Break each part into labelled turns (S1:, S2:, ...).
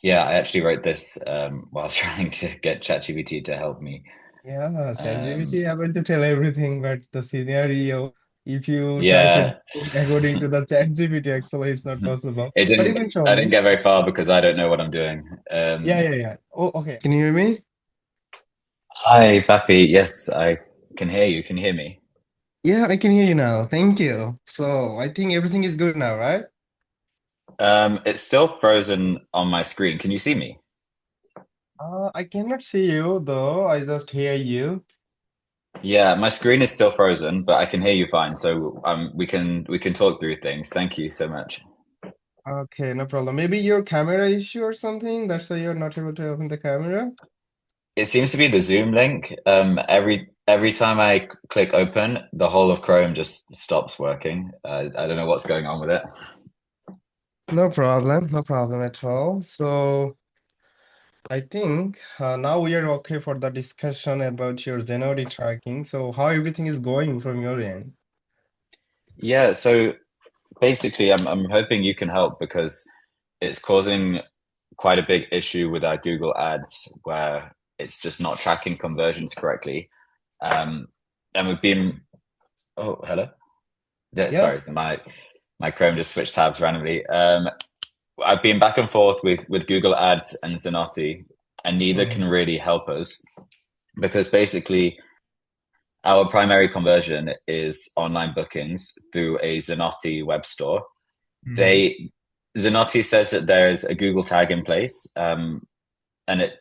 S1: Yeah, I actually wrote this while trying to get ChatGPT to help me.
S2: Yeah,
S1: Um,
S2: ChatGPT able to tell everything, but the scenario, if you try to do
S1: yeah,
S2: it according to the ChatGPT, actually it's not possible.
S1: it
S2: But
S1: didn't.
S2: you can
S1: I
S2: show
S1: didn't
S2: me.
S1: get very far because I don't know what I'm doing.
S2: Yeah, yeah, yeah. Oh, okay. Can you hear me?
S1: Hi, Pappy. Yes, I can hear you. Can you hear me?
S2: Yeah, I can hear you now. Thank you. So I think everything is good now, right?
S1: It's still frozen on my screen. Can you see me?
S2: I cannot see you though. I just hear you.
S1: Yeah, my screen is still frozen, but I can hear you fine. So we can talk through things. Thank you so much.
S2: Okay, no problem. Maybe your camera issue or something. That's why you're not able to open the camera.
S1: It seems to be the Zoom link. Every time I click open, the whole of Chrome just stops working. I don't know what's going on with it.
S2: No problem at all. So I think now we are okay for the discussion about your January tracking. So how everything is going from your end?
S1: Yeah, so basically, I'm hoping you can help because it's causing quite a big issue with our Google Ads where it's just not tracking conversions correctly. Um, and we've been, oh, hello. Yeah,
S2: Yeah.
S1: sorry, my Chrome just switched tabs randomly. I've been back and forth with Google Ads and Zenotti, and neither can
S2: Mm-hmm.
S1: really help us because basically our primary conversion is online bookings through a Zenotti web store.
S2: Mm-hmm.
S1: They Zenotti says that there's a Google tag in place, and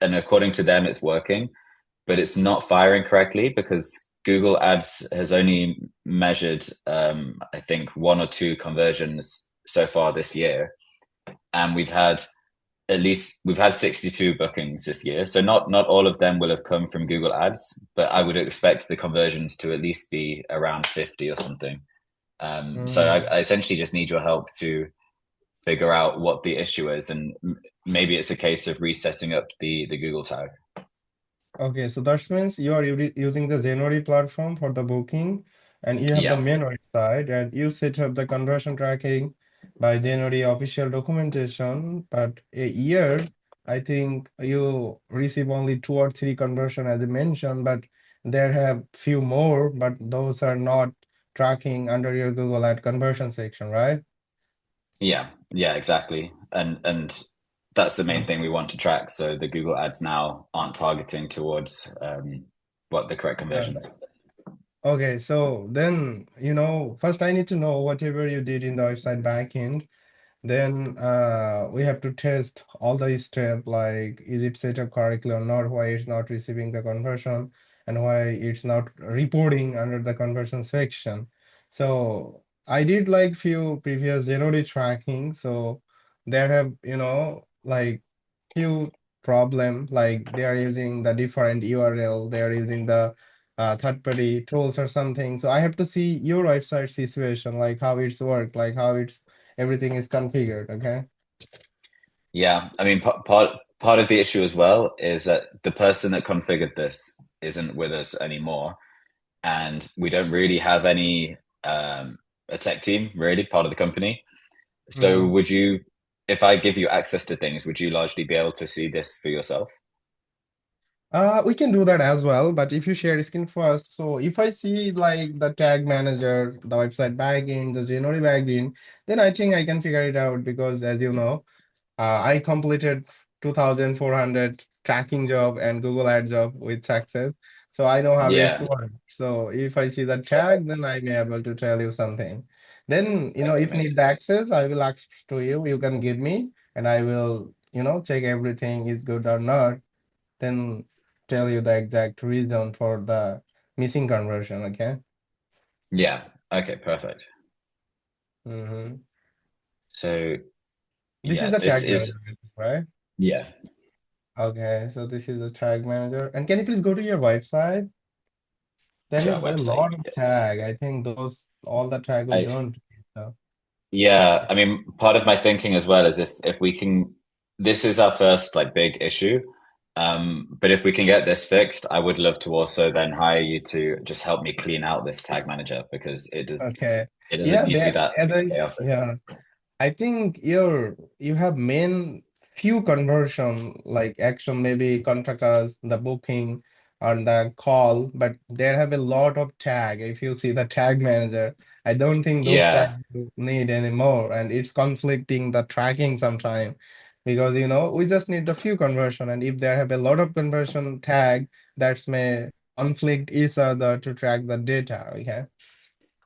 S1: according to them, it's working, but it's not firing correctly because Google Ads has only measured, I think, one or two conversions so far this year, and we've had 62 bookings this year. So not all of them will have come from Google Ads, but I would expect the conversions to at least be around 50 or something. So I essentially just need your help to figure out what the issue is, and maybe it's a case of resetting up the Google tag.
S2: Okay, so that means you are using the January platform for the booking, and you have the
S1: Yeah,
S2: main website, and you set up the conversion tracking by January official documentation. But a year, I think you receive only two or three conversion as you mentioned, but there have few more, but those are not tracking under your Google Ad conversion section, right?
S1: yeah, exactly. And that's the main thing we want to track. So the Google Ads now aren't targeting towards what the correct
S2: Yeah.
S1: conversions.
S2: Okay, so then, first I need to know whatever you did in the website backend. Then we have to test all the step like is it set up correctly or not, why it's not receiving the conversion and why it's not reporting under the conversion section. So I did like few previous Zenody tracking. So there have, like few problem like they are using the different URL, they are using the third-party tools or something. So I have to see your website situation, like how it's work, like how it's everything is configured. Okay.
S1: Yeah, I mean, part of the issue as well is that the person that configured this isn't with us anymore, and we don't really have any a tech team really part of the company. So
S2: Mhm.
S1: would you, if I give you access to things, would you largely be able to see this for yourself?
S2: We can do that as well, but if you share screen first, so if I see like the tag manager, the website backend, the January backend, then I think I can figure it out because as you know, I completed 2,400 tracking job and Google Ad job with success. So I know how it's
S1: Yeah,
S2: work. So if I see the tag, then I may able to tell you something. Then,
S1: okay,
S2: if need the
S1: amazing.
S2: access, I will ask to you. You can give me, and I will, check everything is good or not. Then tell you the exact reason for the missing conversion. Okay.
S1: Yeah, okay, perfect.
S2: Mm-hmm.
S1: So
S2: This is
S1: yeah,
S2: the
S1: this
S2: tag
S1: is
S2: manager, right?
S1: yeah,
S2: Okay, so this is the tag manager. And can you please go to your website? There
S1: to our
S2: have a
S1: website.
S2: lot of
S1: Yes.
S2: tag. I think those all the tag we
S1: I
S2: don't. So.
S1: Yeah, I mean, part of my thinking as well is if we can, this is our first like big issue. But if we can get this fixed, I would love to also then hire you to just help me clean out this tag manager because
S2: Okay.
S1: it doesn't
S2: Yeah,
S1: need to be that
S2: as I
S1: chaotic.
S2: yeah. I think you have main few conversion like action, maybe contact us, the booking or the call, but there have a lot of tag. If you see the tag manager, I don't think those tags
S1: Yeah,
S2: you need anymore, and it's conflicting the tracking sometime because we just need a few conversion, and if there have a lot of conversion tag, that's may conflict each other to track the data. Okay.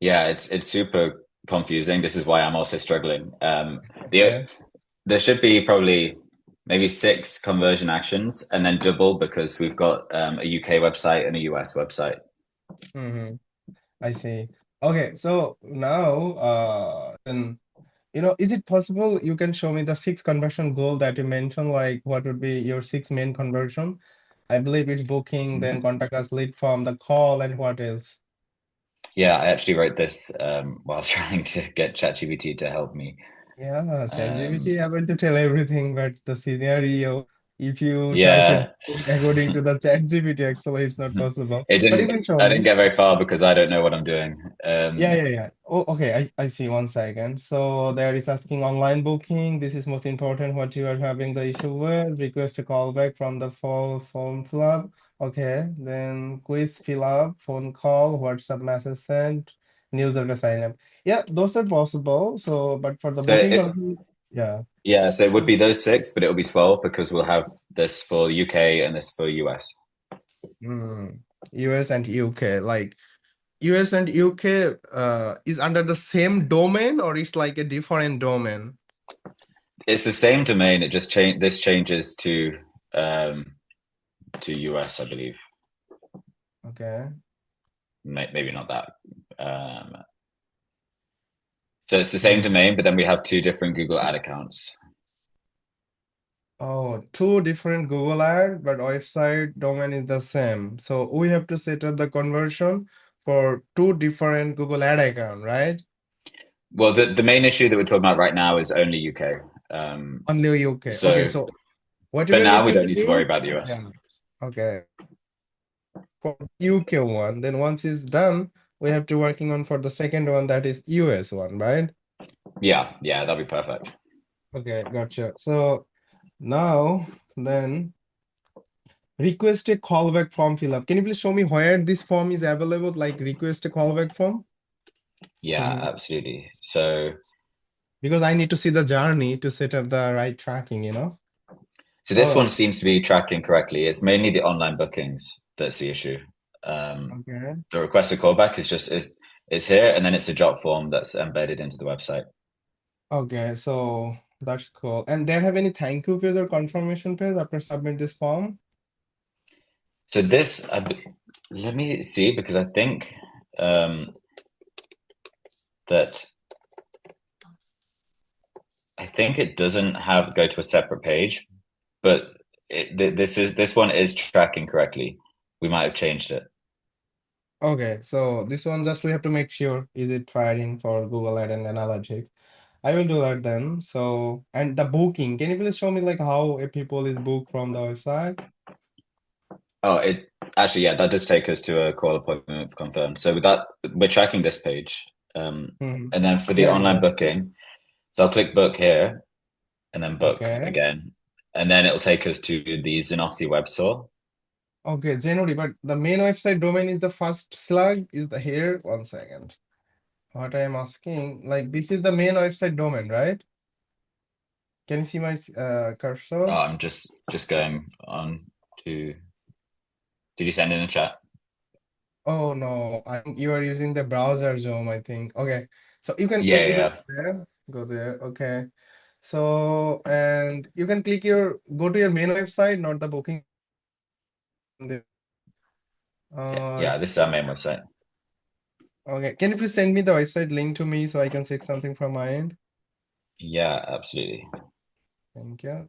S1: yeah, it's super confusing. This is why I'm also struggling.
S2: Okay.
S1: There should be probably maybe six conversion actions and then double because we've got a UK website and a US website.
S2: Mm-hmm. I see. Okay, so now then is it possible you can show me the six conversion goal that you mentioned, like what would be your six main conversion? I believe it's booking, then contact us, lead form, the call, and what else?
S1: Yeah, I actually wrote this while trying to get ChatGPT to help me.
S2: Yeah,
S1: Um,
S2: ChatGPT able to tell everything, but the scenario, if you try to
S1: yeah,
S2: do according to the ChatGPT, actually it's not possible.
S1: it
S2: But you
S1: didn't.
S2: can show
S1: I didn't
S2: me.
S1: get very far because I don't know what I'm doing.
S2: Yeah. Oh, okay. I see. One second. So there is asking online booking. This is most important. What you are having the issue with. Request a callback from the full form fill up. Okay. Then quiz fill up, phone call, WhatsApp message sent, newsletter sign up. Yeah, those are possible. So, but for the
S1: so
S2: booking content, yeah.
S1: yeah, so it would be those six, but it'll be 12 because we'll have this for UK and this for US.
S2: Mm. US and UK, like US and UK, is under the same domain or it's like a different domain?
S1: It's the same domain. It just change. This changes um, to US, I believe.
S2: Okay.
S1: Maybe not that. Um, so it's the same
S2: Mm.
S1: domain, but then we have two different Google Ad accounts.
S2: Oh, two different Google ad, but website domain is the same. So we have to set up the conversion for two different Google ad account, right?
S1: Well, the main issue that we're talking about right now is only UK. Um,
S2: Only UK. Okay,
S1: so
S2: so
S1: for
S2: whatever you
S1: now,
S2: have
S1: we
S2: to
S1: don't need to worry
S2: do,
S1: about the US.
S2: yeah. Okay, for UK one, then once it's done, we have to working on for the second one that is US one, right?
S1: Yeah, yeah, that'll be perfect.
S2: Okay, gotcha. So now then request a callback form fill up. Can you please show me where this form is available, like request a callback form?
S1: Yeah,
S2: Mm-hmm.
S1: absolutely. So
S2: Because I need to see the journey to set up the right tracking.
S1: so this one
S2: Oh,
S1: seems to be tracking correctly. It's mainly the online bookings that's the issue.
S2: okay.
S1: The request a callback is just is here, and then it's a drop form that's embedded into the website.
S2: Okay, so that's cool. And they have any thank you page or confirmation page after submit this form?
S1: So this, let me see because I think um, that I think it doesn't have go to a separate page, but this one is tracking correctly. We might have changed it.
S2: Okay, so this one just we have to make sure is it firing for Google Ad and Analytics. I will do that then. So, and the booking, can you please show me like how a people is booked from the website?
S1: Oh, it actually, yeah, that does take us to a call appointment confirmed. So with that, we're tracking this page.
S2: Hmm.
S1: And then for the online
S2: Yeah.
S1: booking, so I'll click book here and then book
S2: Okay.
S1: again. And then it'll take us to the Zenoti web store.
S2: Okay, January, but the main website domain is the first slug is the here. One second. What I am asking, like this is the main website domain, right? Can you see my
S1: Oh,
S2: cursor?
S1: I'm just going on to, did you send in a chat?
S2: Oh no, you are using the browser Zoom, I think. Okay, so you can
S1: Yeah,
S2: you can
S1: yeah.
S2: go there. Okay, so and you can click your go to your main website, not the booking. There.
S1: Yeah,
S2: Uh,
S1: yeah, this is our main website.
S2: okay, can you please send me the website link to me so I can check something from my end?
S1: Yeah, absolutely.
S2: Thank you.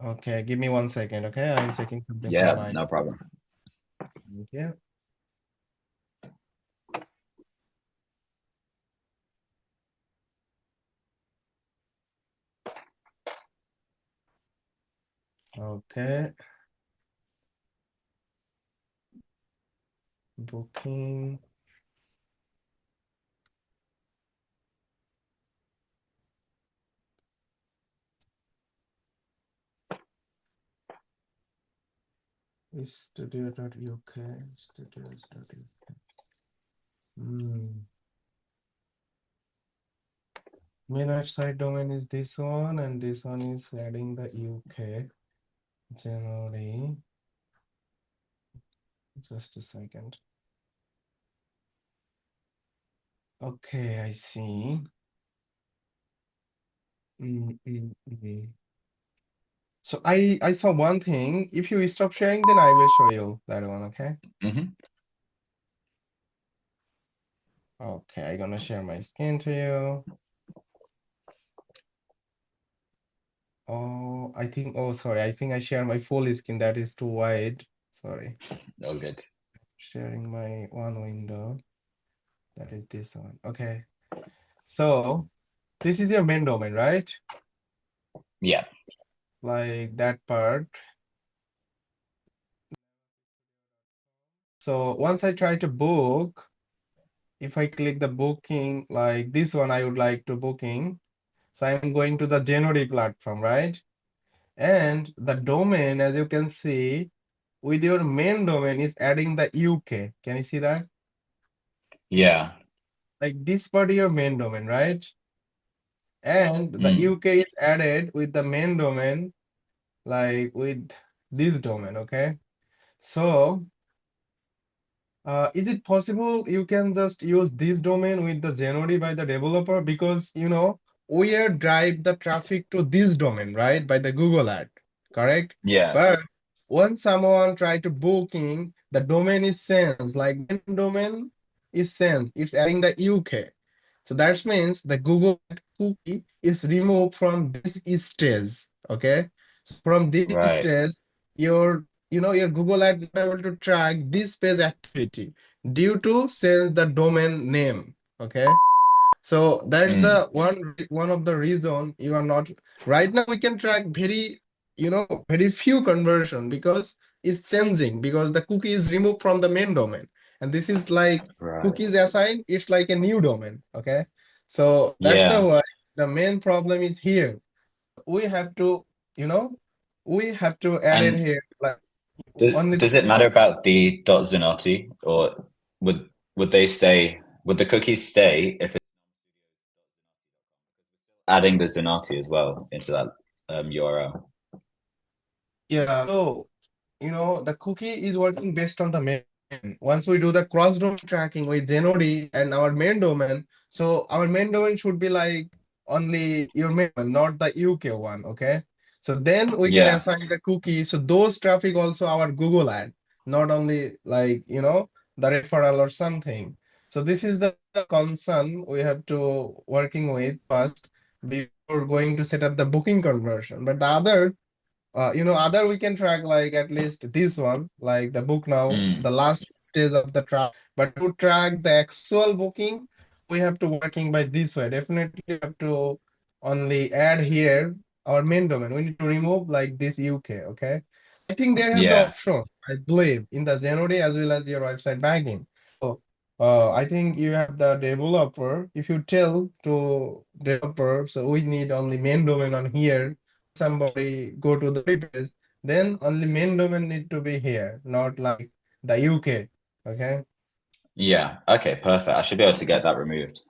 S2: Okay, give me 1 second. Okay, I'm checking something from
S1: Yeah,
S2: my end.
S1: no problem.
S2: Thank you. Okay, booking. Studio.uk, studios.uk. Hmm. Main website domain is this one, and this one is adding the UK. January. Just a second. Okay, I see. Mm. So I saw one thing. If you stop sharing, then I will show you that one, okay?
S1: Hmm.
S2: Okay, I'm gonna share my screen to you. Oh, sorry, I think I share my full screen. That is too wide. Sorry.
S1: All good.
S2: Sharing my one window. That is this one. Okay. So this is your main domain, right?
S1: Yeah.
S2: Like that part. So once I try to book, if I click the booking, like this one, I would like to booking. So I'm going to the January platform, right? And the domain, as you can see, with your main domain is adding the UK. Can you see that?
S1: Yeah.
S2: Like this part your main domain, right? And the
S1: Mm.
S2: UK is added with the main domain, like with this domain, okay? So is it possible you can just use this domain with the January by the developer? Because, we are drive the traffic to this domain, right? By the Google ad, correct?
S1: Yeah.
S2: But once someone try to booking, the domain is sense, like main domain is sense. It's adding the UK. So that means the Google ad cookie is removed from this stage, okay? So from this
S1: Right.
S2: stage, your Google ad not able to track this page activity due to since the domain name. Okay. So that's
S1: Mm.
S2: the one of the reason you are not right now. We can track very few conversion because it's changing because the cookie is removed from the main domain. And this is like
S1: Right.
S2: cookies assigned, it's like a new domain. Okay. So that's the
S1: Yeah.
S2: why the main problem is here. We have to, you know, we have to add it
S1: And
S2: here. Like only
S1: does it matter about the .zenati, or would they stay? Would the cookies stay if it's adding the zenati as well into that URL?
S2: yeah. So the cookie is working based on the main. Once we do the cross-domain tracking with Zenody and our main domain, so our main domain should be like only your main one, not the UK one, okay? So then we can
S1: Yeah.
S2: assign the cookie. So those traffic also our Google ad, not only like, the referral or something. So this is the concern we have to working with first before going to set up the booking conversion. But the other we can track like at least this one, like the book now,
S1: Mm.
S2: the last stage of the track. But to track the actual booking, we have to working by this way. Definitely have to only add here our main domain. We need to remove like this UK, okay? I think they have the
S1: Yeah.
S2: option, I believe, in the Zenody as well as your website backend. So I think you have the developer. If you tell to developer, so we need only main domain on here somebody go to the page, then only main domain need to be here, not like the UK. Okay.
S1: Yeah. Okay. Perfect. I should be able to get that removed.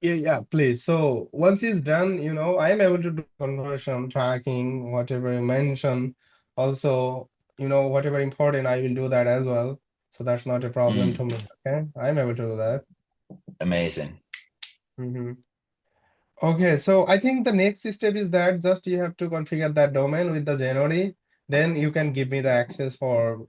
S2: Yeah, please. So once it's done, I am able to do conversion tracking, whatever you mention. Also, whatever important, I will do that as well. So that's not a problem to
S1: Mm.
S2: me. Okay. I'm able to do that.
S1: Amazing.
S2: Mhm. Okay, so I think the next step is that just you have to configure that domain with the January. Then you can give me the access for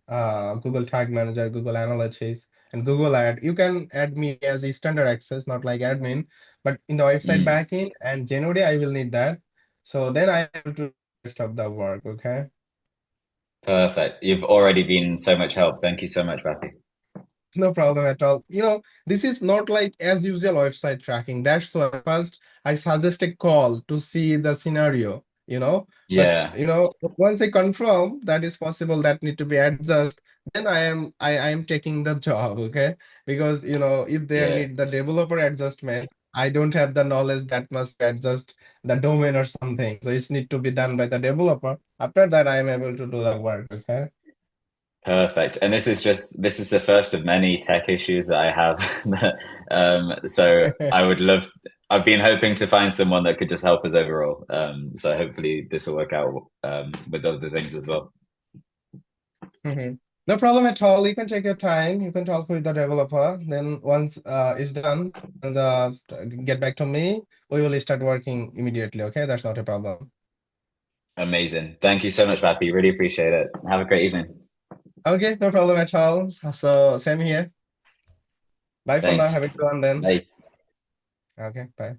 S2: Google Tag Manager, Google Analytics, and Google Ad. You can add me as a standard access, not like admin, but in the website
S1: Mm.
S2: backend and January, I will need that. So then I have to do the rest of the work, okay?
S1: Perfect. You've already been so much help. Thank you so much, Bappy.
S2: No problem at all. This is not like as usual website tracking. That's why first I suggest a call to see the scenario. But
S1: Yeah.
S2: once I confirm that is possible, that need to be adjusted, then I am taking the job, okay? Because if they
S1: Yeah.
S2: need the developer adjustment, I don't have the knowledge that much to adjust the domain or something. So it's need to be done by the developer. After that, I am able to do the work. Okay.
S1: Perfect. And this is the first of many tech issues that I have. So I would love. I've been hoping to find someone that could just help us overall. So hopefully this will work out with other things as well.
S2: Mhm. No problem at all. You can take your time. You can talk with the developer. Then once it's done, and get back to me. We will start working immediately. Okay, that's not a problem.
S1: Amazing. Thank you so much, Bappy. Really appreciate it. Have a great evening.
S2: Okay, no problem at all. So same here. Bye for now. Have
S1: Thanks.
S2: a good one then.
S1: Bye.
S2: Okay, bye.